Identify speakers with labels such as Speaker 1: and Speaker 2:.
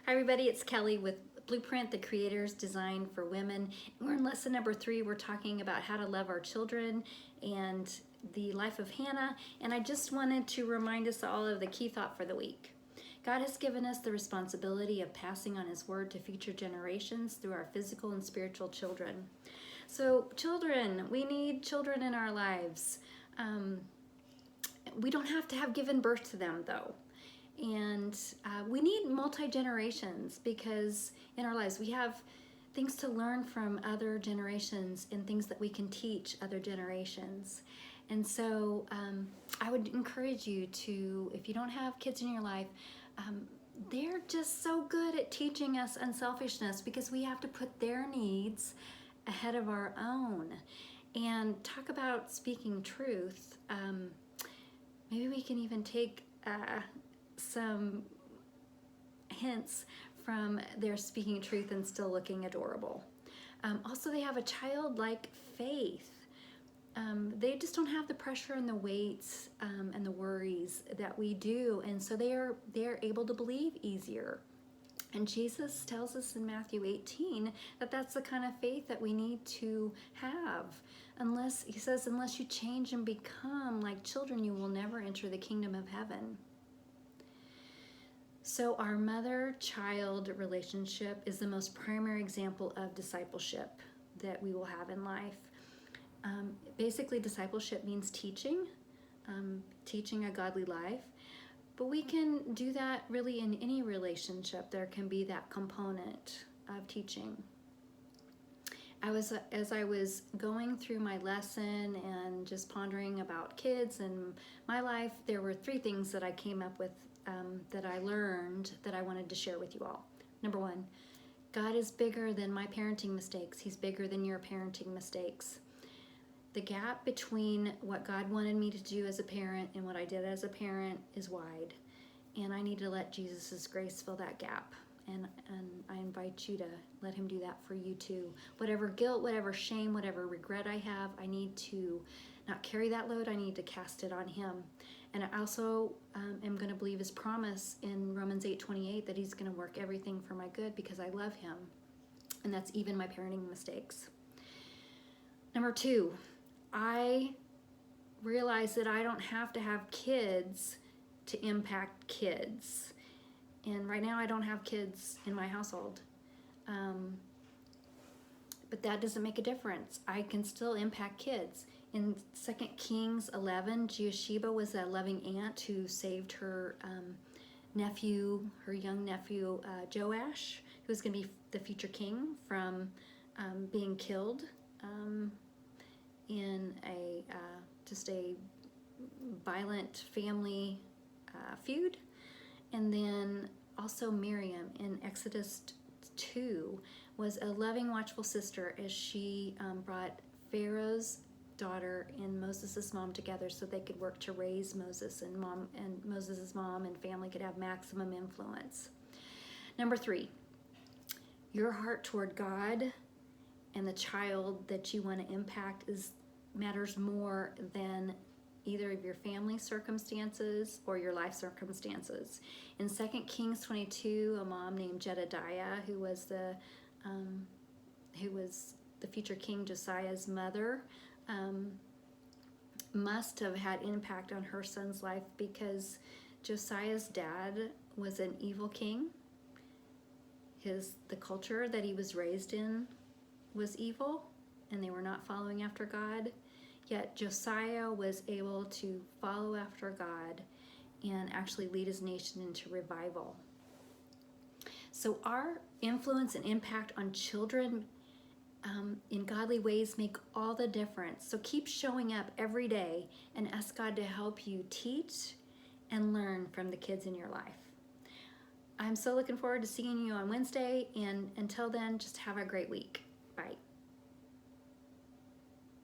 Speaker 1: Hi everybody, it's Kelly with Blueprint, the Creator's Design for Women. We're in lesson number 3. We're talking about how to love our children and the life of Hannah. And I just wanted to remind us all of the key thought for the week. God has given us the responsibility of passing on His Word to future generations through our physical and spiritual children. So children, we need children in our lives. We don't have to have given birth to them though. And we need multi-generations because in our lives we have things to learn from other generations and things that we can teach other generations. And so I would encourage you to, if you don't have kids in your life, they're just so good at teaching us unselfishness because we have to put their needs ahead of our own. And talk about speaking truth. Maybe we can even take some hints from their speaking truth and still looking adorable. Also, they have a childlike faith. They just don't have the pressure and the weights and the worries that we do, and so they're able to believe easier. And Jesus tells us in Matthew 18 that that's the kind of faith that we need to have. He says, unless you change and become like children, you will never enter the kingdom of heaven. So our mother-child relationship is the most primary example of discipleship that we will have in life. Basically, discipleship means teaching a godly life. But we can do that really in any relationship. There can be that component of teaching. As I was going through my lesson and just pondering about kids and my life, there were 3 things that I came up with that I learned that I wanted to share with you all. Number 1, God is bigger than my parenting mistakes. He's bigger than your parenting mistakes. The gap between what God wanted me to do as a parent and what I did as a parent is wide. And I need to let Jesus' grace fill that gap. And I invite you to let Him do that for you too. Whatever guilt, whatever shame, whatever regret I have, I need to not carry that load. I need to cast it on Him. And I also am going to believe His promise in Romans 8:28 that He's going to work everything for my good because I love Him. And that's even my parenting mistakes. Number 2, I realize that I don't have to have kids to impact kids. And right now I don't have kids in my household. But that doesn't make a difference. I can still impact kids. In 2 Kings 11, Jehosheba was a loving aunt who saved her young nephew, Joash, who was going to be the future king, from being killed in just a violent family feud. And then also Miriam in Exodus 2 was a loving, watchful sister as she brought Pharaoh's daughter and Moses' mom together so they could work to raise Moses, and Moses' mom and family could have maximum influence. Number 3, your heart toward God and the child that you want to impact matters more than either of your family circumstances or your life circumstances. In 2 Kings 22, a mom named Jedediah, who was the future king Josiah's mother, must have had impact on her son's life because Josiah's dad was an evil king. The culture that he was raised in was evil, and they were not following after God. Yet Josiah was able to follow after God and actually lead his nation into revival. So our influence and impact on children in godly ways make all the difference. So keep showing up every day and ask God to help you teach and learn from the kids in your life. I'm so looking forward to seeing you on Wednesday, and until then, just have a great week.